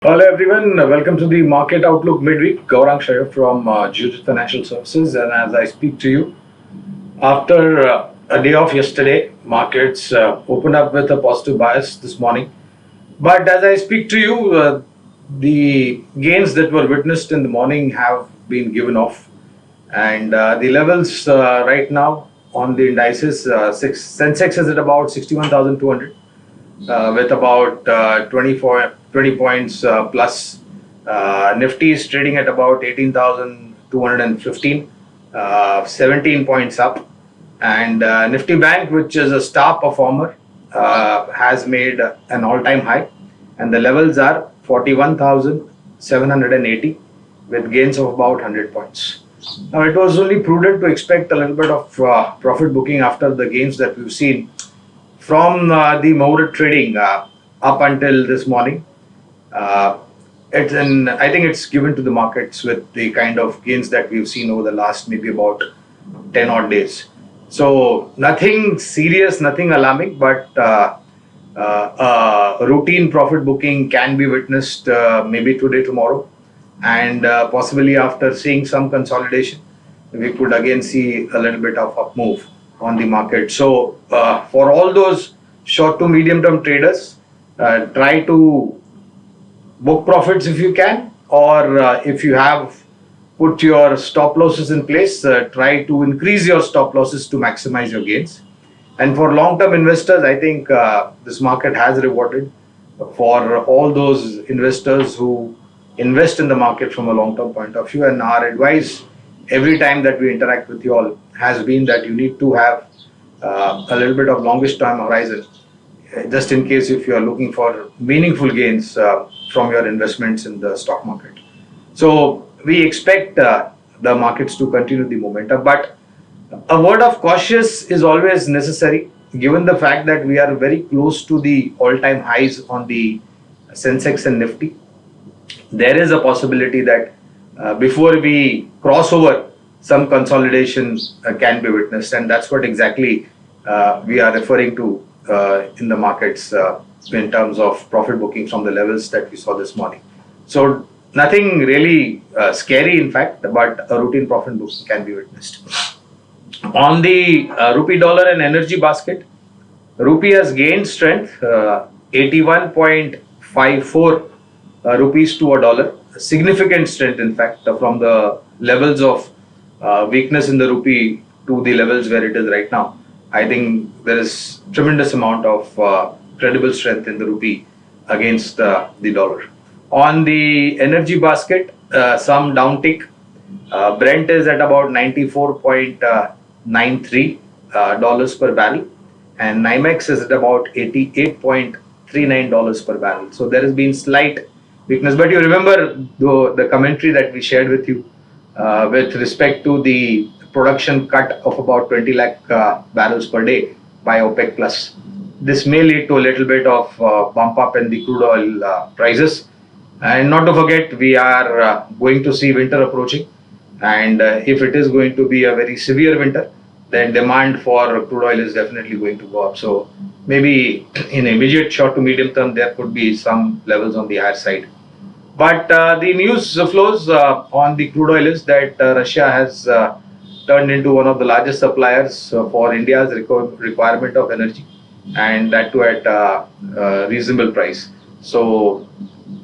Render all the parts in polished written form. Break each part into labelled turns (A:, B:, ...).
A: Hello everyone, welcome to the Market Outlook Midweek. Gaurang Shaya from Geojit Financial Services, and as I speak to you, after a day off yesterday, markets opened up with a positive bias this morning. But as I speak to you, the gains that were witnessed in the morning have been given off, and the levels right now on the indices, Sensex is at about 61,200 with about 20 points plus. Nifty is trading at about 18,215, 17 points up. And Nifty Bank, which is a star performer, has made an all-time high. And the levels are 41,780 with gains of about 100 points. Now, it was only prudent to expect a little bit of profit booking after the gains that we've seen from the Muhurat Trading up until this morning. I think it's given to the markets with the kind of gains that we've seen over the last maybe about 10 odd days. So nothing serious, nothing alarming, but routine profit booking can be witnessed maybe today, tomorrow, and possibly after seeing some consolidation, we could again see a little bit of up move on the market. So for all those short to medium term traders, try to book profits if you can, or if you have put your stop losses in place, try to increase your stop losses to maximize your gains. And for long term investors, I think this market has rewarded for all those investors who invest in the market from a long term point of view. And our advice every time that we interact with you all has been that you need to have a little bit of longish time horizon, just in case if you are looking for meaningful gains from your investments in the stock market. So we expect the markets to continue the momentum, but a word of cautious is always necessary given the fact that we are very close to the all-time highs on the Sensex and Nifty. There is a possibility that before we cross over, some consolidation can be witnessed, and that's what exactly we are referring to in the markets in terms of profit booking from the levels that we saw this morning. So nothing really scary, in fact, but a routine profit booking can be witnessed. On the rupee dollar and energy basket, rupee has gained strength, 81.54 rupees to a dollar. Significant strength, in fact, from the levels of weakness in the rupee to the levels where it is right now. I think there is tremendous amount of credible strength in the rupee against the dollar. On the energy basket, some downtick. Brent is at about $94.93 per barrel, and NYMEX is at about $88.39 per barrel. So there has been slight weakness, but you remember the commentary that we shared with you with respect to the production cut of about 20 lakh barrels per day by OPEC plus. This may lead to a little bit of bump up in the crude oil prices. And not to forget, we are going to see winter approaching, and if it is going to be a very severe winter, then demand for crude oil is definitely going to go up. So maybe in immediate short to medium term, there could be some levels on the higher side. But the news flows on the crude oil is that Russia has turned into one of the largest suppliers for India's requirement of energy, and that too at a reasonable price. So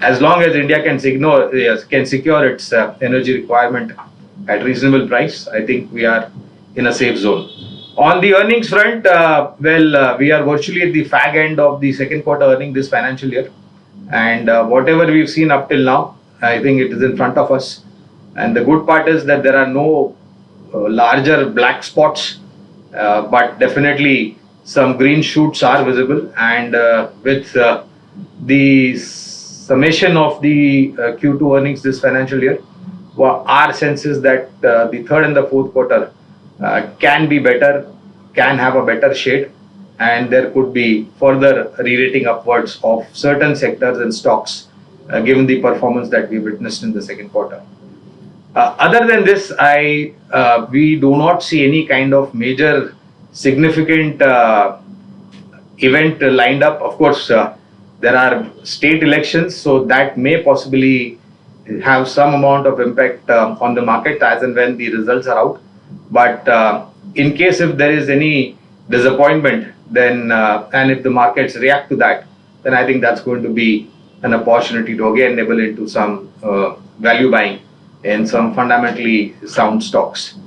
A: as long as India can secure its energy requirement at reasonable price, I think we are in a safe zone. On the earnings front, we are virtually at the fag end of the second quarter earning this financial year. And whatever we've seen up till now, I think it is in front of us. And the good part is that there are no larger black spots, but definitely some green shoots are visible. And with the summation of the Q2 earnings this financial year, our sense is that the third and the fourth quarter can be better, can have a better shade, and there could be further re-rating upwards of certain sectors and stocks given the performance that we witnessed in the second quarter. Other than this, we do not see any kind of major significant event lined up. Of course, There are state elections, so that may possibly have some amount of impact on the market as and when the results are out. But in case if there is any disappointment, then and if the markets react to that, then I think that's going to be an opportunity to again nibble into some value buying in some fundamentally sound stocks.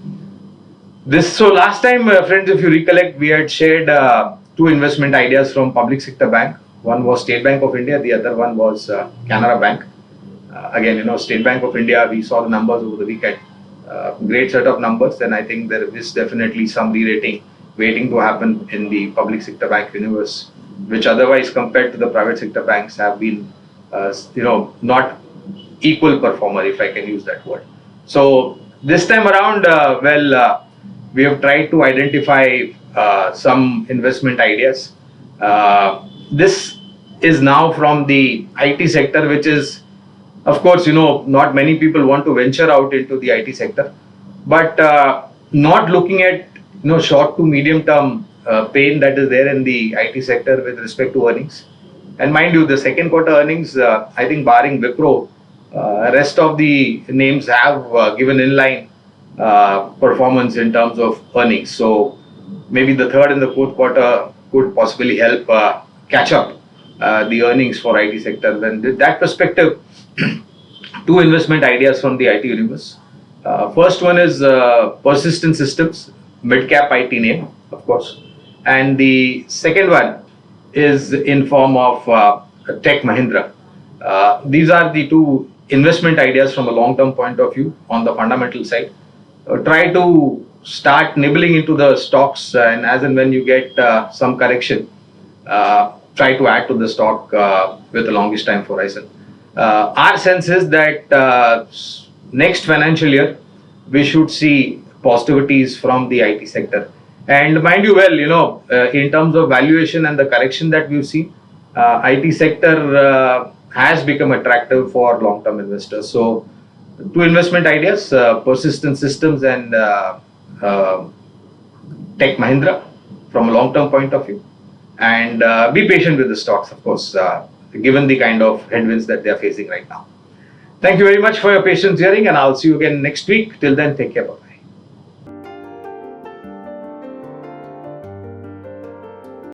A: So last time, friends, if you recollect, we had shared two investment ideas from public sector bank. One was State Bank of India, the other one was Canara Bank. Again, State Bank of India, we saw the numbers over the weekend. Great set of numbers, and I think there is definitely some re-rating waiting to happen in the public sector bank universe, which otherwise compared to the private sector banks have been, not equal performer, if I can use that word. So this time around, we have tried to identify some investment ideas. This is now from the IT sector, which is, of course, not many people want to venture out into the IT sector, but not looking at short to medium term pain that is there in the IT sector with respect to earnings. And mind you, the second quarter earnings, I think barring Wipro, rest of the names have given inline performance in terms of earnings. So maybe the third and the fourth quarter could possibly help catch up the earnings for IT sector. And with that perspective, two investment ideas from the IT universe. First one is Persistent Systems, mid-cap IT name, of course. And the second one is in form of Tech Mahindra. These are the two investment ideas from a long-term point of view on the fundamental side. Try to start nibbling into the stocks, and as and when you get some correction, try to add to the stock with the longest time horizon. Our sense is that next financial year we should see positivities from the IT sector. And mind you well, in terms of valuation and the correction that we've seen, IT sector has become attractive for long-term investors. So two investment ideas, Persistent Systems and Tech Mahindra from a long-term point of view. And be patient with the stocks, of course, given the kind of headwinds that they are facing right now. Thank you very much for your patience hearing, and I'll see you again next week. Till then, take care. Bye.